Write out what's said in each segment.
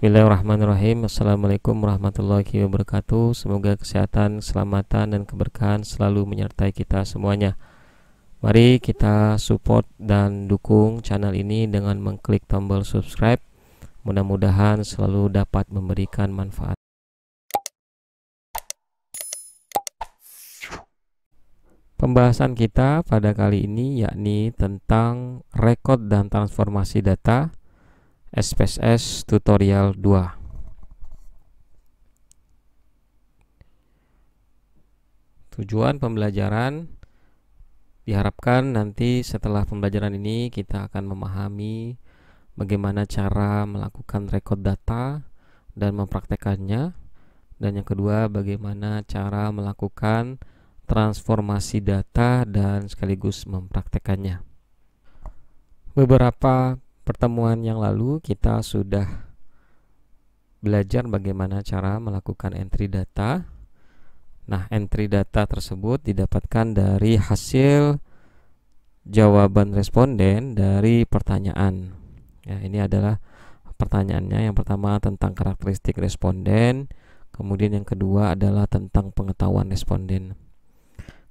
Bismillahirrahmanirrahim. Assalamualaikum warahmatullahi wabarakatuh. Semoga kesehatan, keselamatan, dan keberkahan selalu menyertai kita semuanya. Mari kita support dan dukung channel ini dengan mengklik tombol subscribe. Mudah-mudahan selalu dapat memberikan manfaat. Pembahasan kita pada kali ini yakni tentang rekod dan transformasi data SPSS tutorial 2. Tujuan pembelajaran diharapkan nanti setelah pembelajaran ini kita akan memahami bagaimana cara melakukan rekod data dan mempraktekannya, dan yang kedua bagaimana cara melakukan transformasi data dan sekaligus mempraktekannya. Beberapa pertemuan yang lalu kita sudah belajar bagaimana cara melakukan entry data. Nah, entry data tersebut didapatkan dari hasil jawaban responden dari pertanyaan. Ya, ini adalah pertanyaannya. Yang pertama tentang karakteristik responden, kemudian yang kedua adalah tentang pengetahuan responden.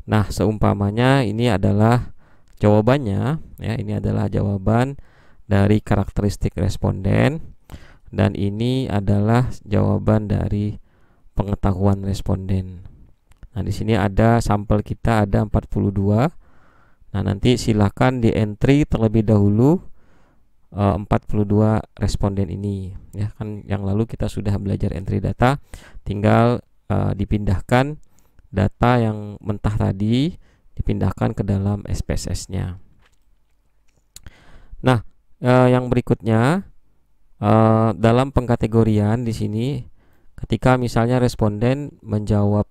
Nah, seumpamanya ini adalah jawabannya, ya, ini adalah jawaban dari karakteristik responden, dan ini adalah jawaban dari pengetahuan responden. Nah, di sini ada sampel kita ada 42. Nah, nanti silakan di entry terlebih dahulu 42 responden ini, ya kan yang lalu kita sudah belajar entry data, tinggal dipindahkan data yang mentah tadi dipindahkan ke dalam SPSS-nya. Nah, yang berikutnya dalam pengkategorian di sini, ketika misalnya responden menjawab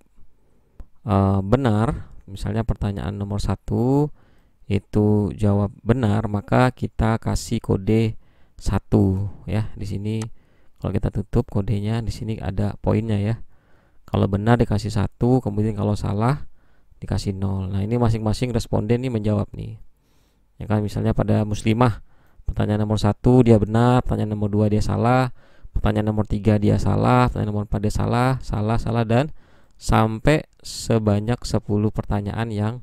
benar, misalnya pertanyaan nomor 1 itu jawab benar, maka kita kasih kode 1 ya. Di sini kalau kita tutup kodenya, di sini ada poinnya ya. Kalau benar dikasih 1, kemudian kalau salah dikasih 0. Nah, ini masing-masing responden ini menjawab nih. Ya kan, misalnya pada muslimah pertanyaan nomor 1 dia benar, pertanyaan nomor 2 dia salah, pertanyaan nomor 3 dia salah, pertanyaan nomor 4 dia salah, dan sampai sebanyak 10 pertanyaan yang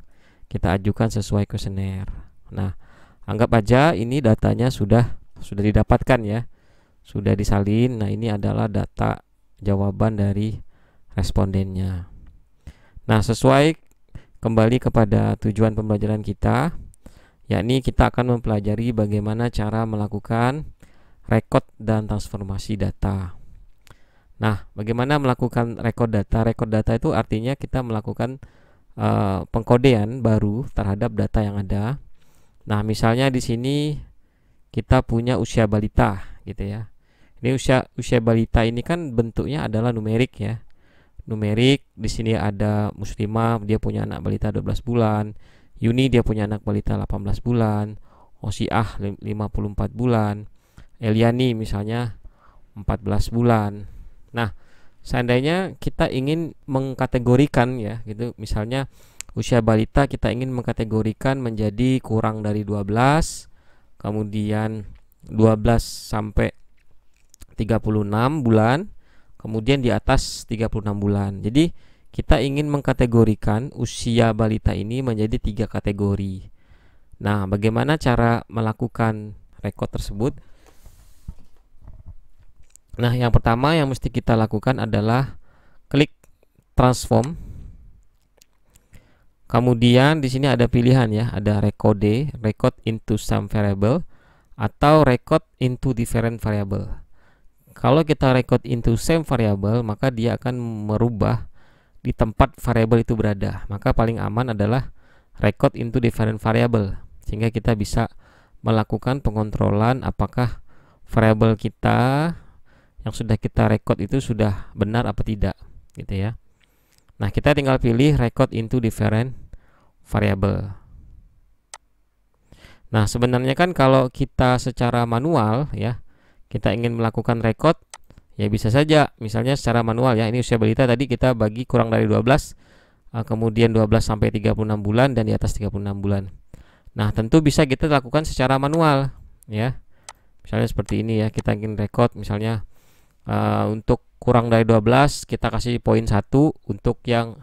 kita ajukan sesuai kuesioner. Nah, anggap aja ini datanya sudah didapatkan ya, sudah disalin. Nah, ini adalah data jawaban dari respondennya. Nah, sesuai kembali kepada tujuan pembelajaran kita, yakni kita akan mempelajari bagaimana cara melakukan rekod dan transformasi data. Nah, bagaimana melakukan rekod data? Rekod data itu artinya kita melakukan pengkodean baru terhadap data yang ada. Nah, misalnya di sini kita punya usia balita gitu ya. Ini usia balita ini kan bentuknya adalah numerik ya. Numerik, di sini ada muslimah, dia punya anak balita 12 bulan. Yuni dia punya anak balita 18 bulan. Osiah 54 bulan. Eliani misalnya 14 bulan. Nah, seandainya kita ingin mengkategorikan ya gitu, misalnya usia balita kita ingin mengkategorikan menjadi kurang dari 12, kemudian 12 sampai 36 bulan, kemudian di atas 36 bulan. Jadi kita ingin mengkategorikan usia balita ini menjadi 3 kategori. Nah, bagaimana cara melakukan rekod tersebut? Nah, yang pertama yang mesti kita lakukan adalah klik transform. Kemudian di sini ada pilihan ya, ada record into some variable atau record into different variable. Kalau kita record into same variable, maka dia akan merubah di tempat variable itu berada. Maka paling aman adalah record into different variable, sehingga kita bisa melakukan pengontrolan apakah variable kita yang sudah kita record itu sudah benar apa tidak gitu ya. Nah, kita tinggal pilih record into different variable. Nah, sebenarnya kan kalau kita secara manual ya, kita ingin melakukan record ya bisa saja misalnya secara manual ya. Ini usia balita tadi kita bagi kurang dari 12, kemudian 12 sampai 36 bulan dan di atas 36 bulan. Nah, tentu bisa kita lakukan secara manual ya. Misalnya seperti ini ya, kita ingin record misalnya Untuk kurang dari 12 kita kasih poin 1, untuk yang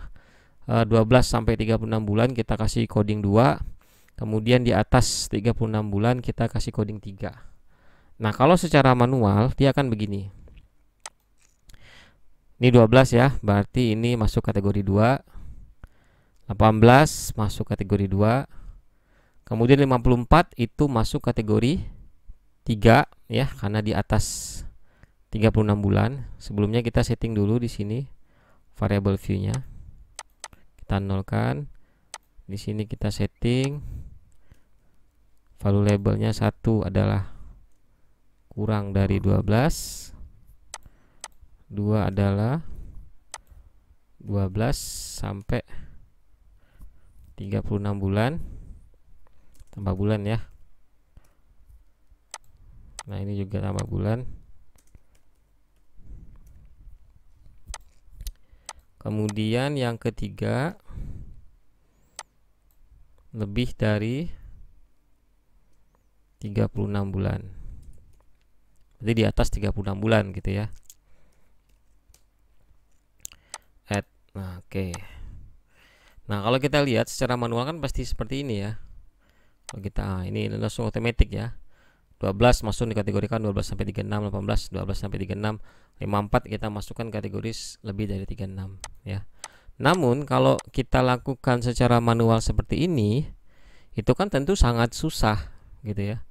12 sampai 36 bulan kita kasih coding 2. Kemudian di atas 36 bulan kita kasih coding 3. Nah, kalau secara manual dia akan begini. Ini 12 ya, berarti ini masuk kategori 2. 18 masuk kategori 2. Kemudian 54 itu masuk kategori 3 ya, karena di atas 36 bulan. Sebelumnya kita setting dulu di sini variable view-nya. Kita nolkan. Di sini kita setting value labelnya 1 adalah kurang dari 12. 2 adalah 12 sampai 36 bulan. Tambah bulan ya. Nah, ini juga tambah bulan. Kemudian yang ketiga, lebih dari 36 bulan. Jadi di atas 36 bulan gitu ya. Add. Nah, oke. Nah, kalau kita lihat secara manual kan pasti seperti ini ya. Kalau kita ini langsung otomatis ya. 12 masuk dikategorikan 12 sampai 36, 18 12 sampai 36, 54 kita masukkan kategori lebih dari 36 ya. Namun kalau kita lakukan secara manual seperti ini, itu kan tentu sangat susah gitu ya.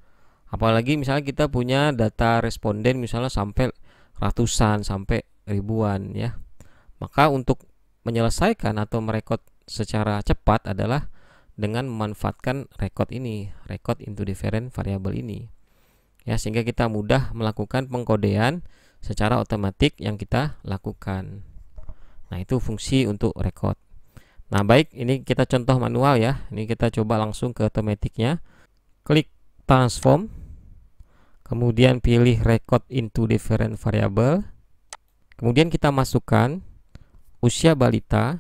Apalagi misalnya kita punya data responden misalnya sampai ratusan sampai ribuan ya. Maka untuk menyelesaikan atau merekod secara cepat adalah dengan memanfaatkan record ini, record into different variable ini. Ya, sehingga kita mudah melakukan pengkodean secara otomatis yang kita lakukan. Nah, itu fungsi untuk record. Nah, baik, ini kita contoh manual ya. Ini kita coba langsung ke otomatiknya. Klik transform. Kemudian pilih record into different variable. Kemudian kita masukkan usia balita.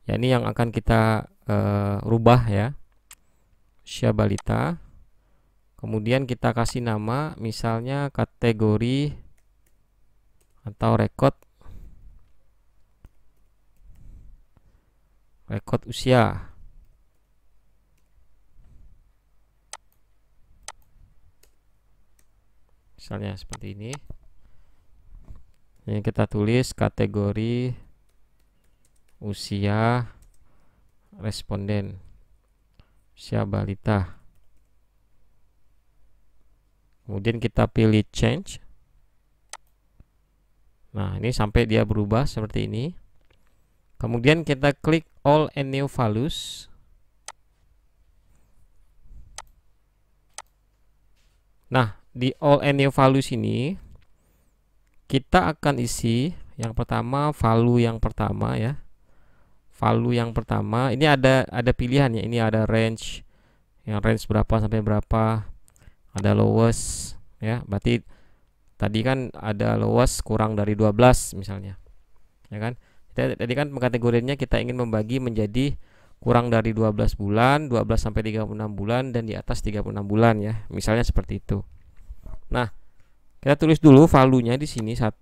Ya, ini yang akan kita rubah ya. Usia balita. Kemudian kita kasih nama misalnya kategori atau record usia. Misalnya seperti ini. Ini kita tulis kategori usia responden, usia balita. Kemudian kita pilih change. Nah, ini sampai dia berubah seperti ini. Kemudian kita klik all and new values. Nah, di all and new values ini kita akan isi yang pertama value yang pertama ya. Value yang pertama ini ada pilihan ya. Ini ada range, yang range berapa sampai berapa. Ada lowest ya, berarti tadi kan ada lowest kurang dari 12 misalnya ya kan. Tadi kan pengkategoriannya kita ingin membagi menjadi kurang dari 12 bulan, 12 sampai 36 bulan, dan di atas 36 bulan ya, misalnya seperti itu. Nah, kita tulis dulu value-nya di sini 1.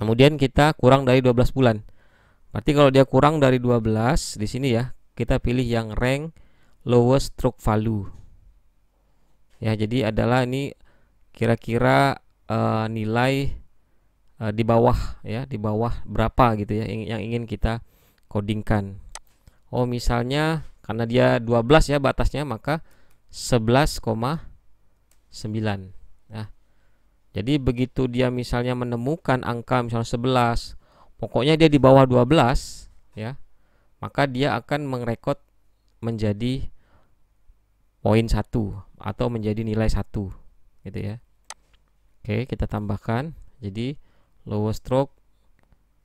Kemudian kita kurang dari 12 bulan. Berarti kalau dia kurang dari 12 di sini ya, kita pilih yang rank lowest stroke value. Ya, jadi adalah ini kira-kira nilai di bawah ya, di bawah berapa gitu ya yang ingin kita codingkan. Oh, misalnya karena dia 12 ya batasnya, maka 11,9 ya. Jadi begitu dia misalnya menemukan angka misalnya 11, pokoknya dia di bawah 12 ya, maka dia akan merekod menjadi poin 1 atau menjadi nilai 1 gitu ya. Oke, kita tambahkan. Jadi lowest stroke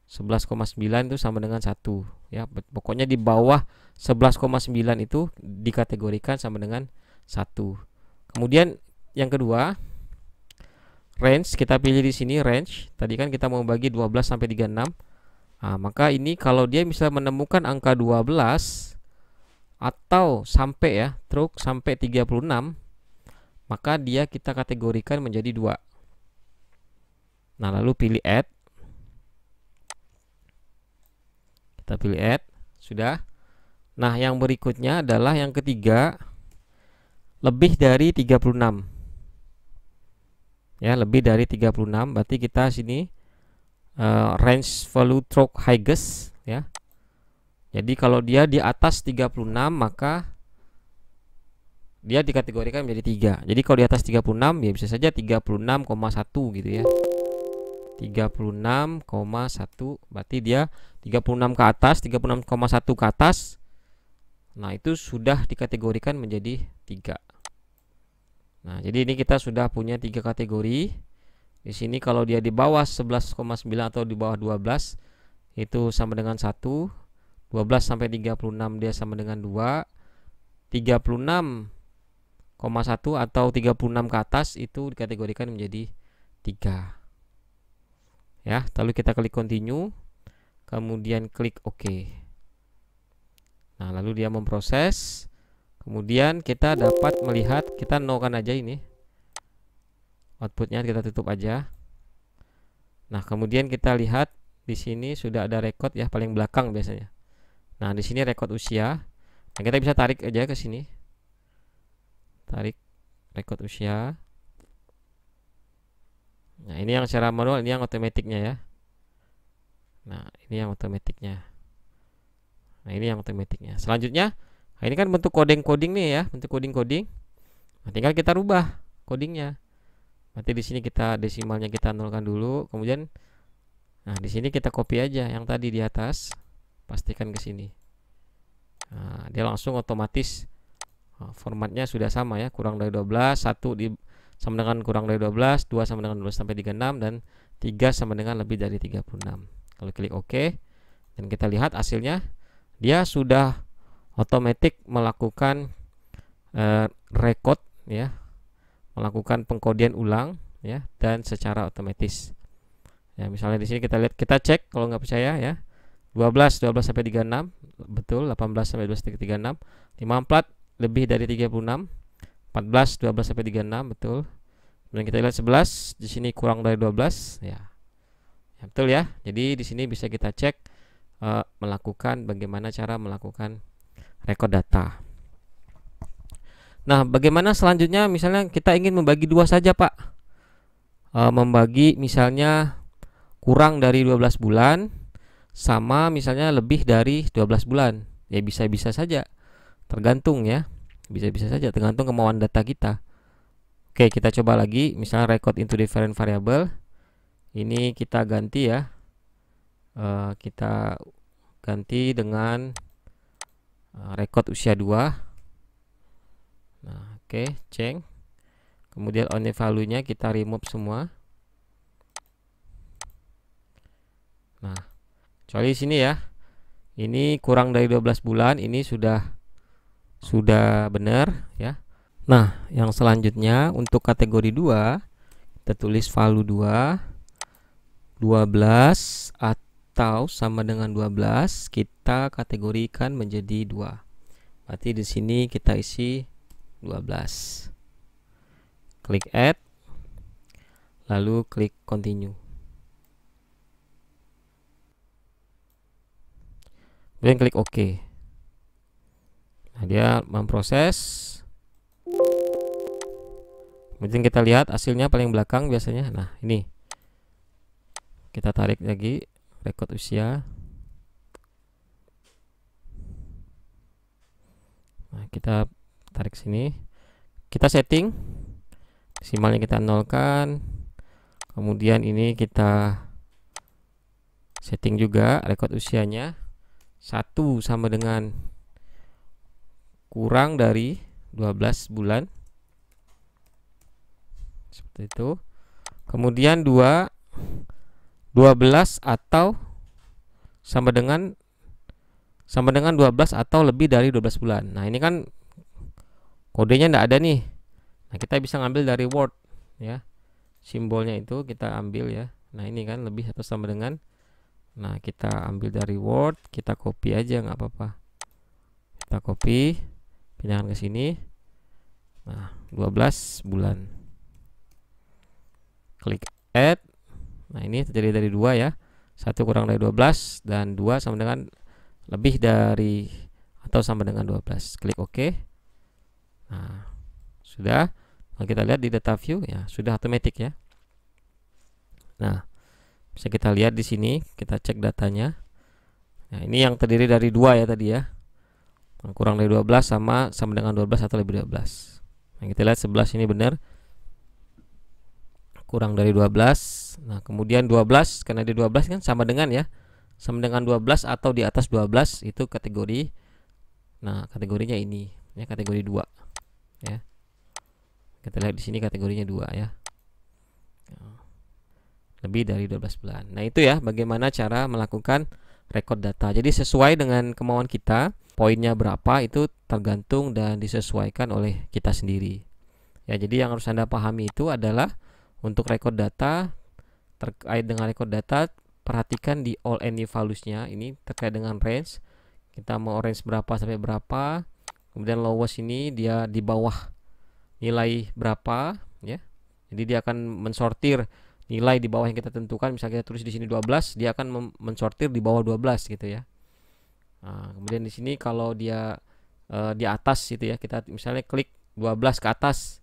11,9 itu sama dengan 1 ya. Pokoknya di bawah 11,9 itu dikategorikan sama dengan 1. Kemudian yang kedua, range kita pilih di sini range. Tadi kan kita mau bagi 12 sampai 36. Nah, maka ini kalau dia bisa menemukan angka 12 atau sampai ya, stroke sampai 36, maka dia kita kategorikan menjadi 2. Nah, lalu pilih add. Kita pilih add. Sudah. Nah, yang berikutnya adalah yang ketiga, lebih dari 36. Ya, lebih dari 36 berarti kita sini range value stroke highest ya. Jadi kalau dia di atas 36 maka dia dikategorikan menjadi 3. Jadi kalau di atas 36 ya bisa saja 36,1 gitu ya. 36,1 berarti dia 36 ke atas, 36,1 ke atas. Nah, itu sudah dikategorikan menjadi 3. Nah, jadi ini kita sudah punya 3 kategori. Di sini kalau dia di bawah 11,9 atau di bawah 12 itu sama dengan 1. 12 sampai 36 dia sama dengan 2. 36,1 atau 36 ke atas itu dikategorikan menjadi 3. Ya, lalu kita klik continue, kemudian klik OK. Nah, lalu dia memproses. Kemudian kita dapat melihat, kita no-kan aja ini. Outputnya kita tutup aja. Nah, kemudian kita lihat di sini sudah ada record ya, paling belakang biasanya. Nah, di sini record usia. Nah, kita bisa tarik aja ke sini. Tarik record usia. Nah, ini yang secara manual, ini yang otomatiknya ya. Nah, ini yang otomatiknya. Nah, ini yang otomatiknya. Selanjutnya, nah ini kan bentuk coding-coding nih ya, bentuk coding-coding. Nah, tinggal kita rubah codingnya. Nanti di sini kita desimalnya kita nolkan dulu, kemudian nah di sini kita copy aja yang tadi di atas, pastikan ke sini. Nah, dia langsung otomatis formatnya sudah sama ya, kurang dari 12, 1 sama dengan kurang dari 12, 2 sama dengan 12 sampai 36, dan 3 sama dengan lebih dari 36. Kalau klik OK dan kita lihat hasilnya, dia sudah otomatis melakukan record ya, melakukan pengkodian ulang ya, dan secara otomatis. Ya, misalnya di sini kita lihat, kita cek kalau nggak percaya ya. 12 sampai 36 betul, 18 sampai 36, 54 lebih dari 36, 14 12 sampai 36 betul. Kemudian kita lihat 11 di sini kurang dari 12 ya. Ya, betul ya. Jadi di sini bisa kita cek melakukan bagaimana cara melakukan record data. Nah, bagaimana selanjutnya misalnya kita ingin membagi 2 saja, Pak. Membagi misalnya kurang dari 12 bulan sama misalnya lebih dari 12 bulan. Ya bisa-bisa saja. Tergantung ya. Bisa-bisa saja tergantung kemauan data kita. Oke, kita coba lagi, misalnya record into different variable. Ini kita ganti ya. Kita ganti dengan record usia 2. Nah, oke, change. Kemudian only value-nya kita remove semua. Nah, kecuali sini ya. Ini kurang dari 12 bulan, ini sudah benar ya. Nah, yang selanjutnya untuk kategori 2, kita tulis value 2, 12 atau sama dengan 12 kita kategorikan menjadi 2. Berarti di sini kita isi 12. Klik add, lalu klik continue. Kemudian klik OK. Nah, dia memproses. Kemudian kita lihat hasilnya paling belakang biasanya. Nah, ini kita tarik lagi record usia. Nah, kita tarik sini. Kita setting desimalnya kita nolkan. Kemudian ini kita setting juga record usianya 1 sama dengan kurang dari 12 bulan. Seperti itu. Kemudian 12 atau sama dengan 12 atau lebih dari 12 bulan. Nah, ini kan kodenya tidak ada nih. Nah, kita bisa ngambil dari Word ya. Simbolnya itu kita ambil ya. Nah, ini kan lebih atau sama dengan. Nah, kita ambil dari Word, kita copy aja nggak apa-apa. Kita copy, pindahkan ke sini. Nah, 12 bulan. Klik add. Nah, ini terdiri dari 2 ya. 1 kurang dari 12 dan 2 sama dengan lebih dari atau sama dengan 12. Klik OK. Nah, sudah. Kalau kita lihat di data view ya, sudah otomatis ya. Nah, bisa kita lihat di sini, kita cek datanya. Nah, ini yang terdiri dari 2 ya tadi ya. Kurang dari 12 sama dengan 12 atau lebih 12. Nah, kita lihat 11 ini benar. Kurang dari 12. Nah, kemudian 12 karena di 12 kan sama dengan ya. Sama dengan 12 atau di atas 12 itu kategori. Nah, kategorinya ini ya, kategori 2 ya. Kita lihat di sini kategorinya 2 ya. Lebih dari 12 bulan. Nah, itu ya bagaimana cara melakukan record data. Jadi sesuai dengan kemauan kita, poinnya berapa itu tergantung dan disesuaikan oleh kita sendiri. Ya, jadi yang harus Anda pahami itu adalah untuk record data, terkait dengan record data, perhatikan di all any values-nya. Ini terkait dengan range. Kita mau range berapa sampai berapa. Kemudian lowest ini dia di bawah nilai berapa ya. Jadi dia akan mensortir nilai di bawah yang kita tentukan. Misalnya kita tulis di sini 12, dia akan mensortir di bawah 12 gitu ya. Nah, kemudian di sini kalau dia di atas gitu ya, kita misalnya klik 12 ke atas.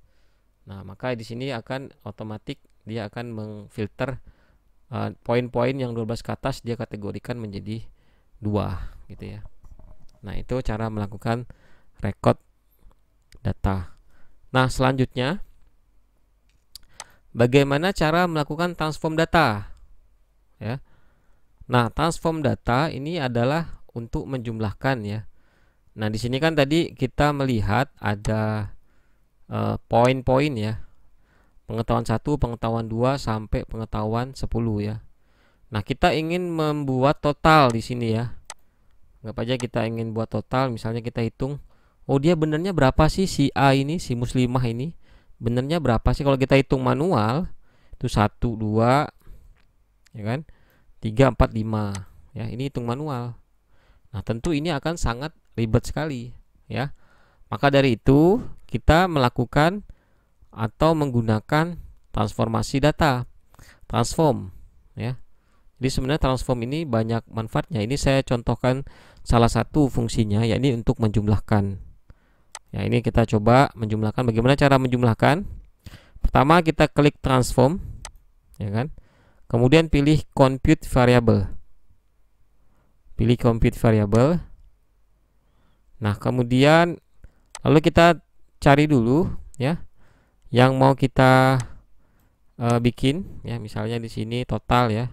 Nah, maka di sini akan otomatis dia akan mengfilter poin-poin yang 12 ke atas, dia kategorikan menjadi 2 gitu ya. Nah, itu cara melakukan record data. Nah, selanjutnya bagaimana cara melakukan transform data ya. Nah, transform data ini adalah untuk menjumlahkan ya. Nah, di sini kan tadi kita melihat ada poin-poin ya. Pengetahuan 1, pengetahuan 2 sampai pengetahuan 10 ya. Nah, kita ingin membuat total di sini ya. Anggap aja kita ingin buat total, misalnya kita hitung, oh dia benernya berapa sih si A ini, si muslimah ini? Benernya berapa sih kalau kita hitung manual? Itu 1, 2 ya kan? 3, 4, 5 ya. Ini hitung manual. Nah, tentu ini akan sangat ribet sekali ya. Maka dari itu kita melakukan atau menggunakan transformasi data, transform ya. Jadi sebenarnya transform ini banyak manfaatnya. Ini saya contohkan salah satu fungsinya, yakni untuk menjumlahkan. Ya, ini kita coba menjumlahkan. Bagaimana cara menjumlahkan? Pertama kita klik transform ya kan. Kemudian pilih compute variable. Pilih compute variable. Nah, kemudian lalu kita cari dulu ya yang mau kita bikin ya, misalnya di sini total ya.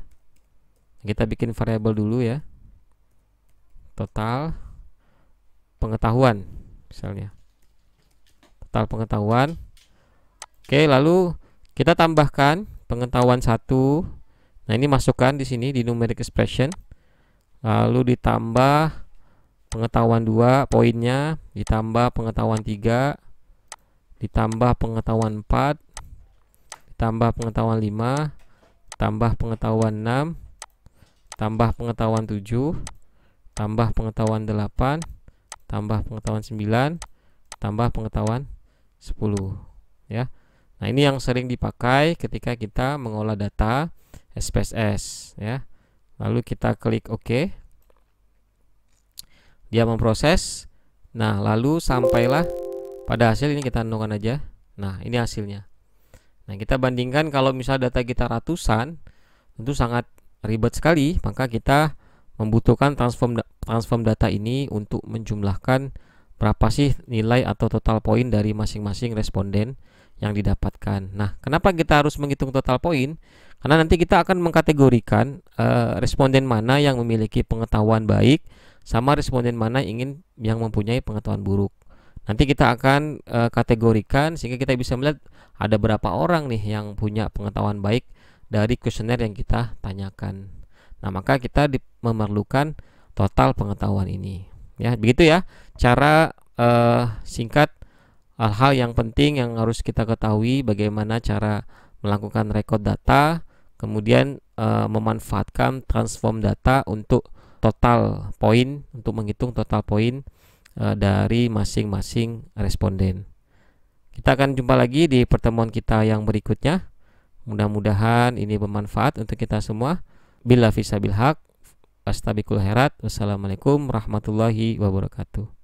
Kita bikin variabel dulu ya. Total pengetahuan misalnya. Total pengetahuan. Oke, lalu kita tambahkan pengetahuan 1. Nah, ini masukkan di sini di numeric expression. Lalu ditambah pengetahuan 2 poinnya, ditambah pengetahuan 3, ditambah pengetahuan 4, ditambah pengetahuan 5, tambah pengetahuan 6, tambah pengetahuan 7, tambah pengetahuan 8, tambah pengetahuan 9, tambah pengetahuan 10 ya. Nah, ini yang sering dipakai ketika kita mengolah data SPSS ya. Lalu kita klik OK. Dia memproses. Nah, lalu sampailah pada hasil. Ini kita anukan aja. Nah, ini hasilnya. Nah, kita bandingkan kalau misalnya data kita ratusan, tentu sangat ribet sekali. Maka kita membutuhkan transform data ini untuk menjumlahkan berapa sih nilai atau total poin dari masing-masing responden yang didapatkan. Nah, kenapa kita harus menghitung total poin? Karena nanti kita akan mengkategorikan responden mana yang memiliki pengetahuan baik sama responden mana yang mempunyai pengetahuan buruk. Nanti kita akan kategorikan sehingga kita bisa melihat ada berapa orang nih yang punya pengetahuan baik dari kuesioner yang kita tanyakan. Nah, maka kita memerlukan total pengetahuan ini. Ya, begitu ya cara singkat hal-hal yang penting yang harus kita ketahui, bagaimana cara melakukan record data, kemudian memanfaatkan transform data untuk total poin, untuk menghitung total poin dari masing-masing responden. Kita akan jumpa lagi di pertemuan kita yang berikutnya. Mudah-mudahan ini bermanfaat untuk kita semua. Bila fisabil haq, astabiqul khairat. Wassalamualaikum warahmatullahi wabarakatuh.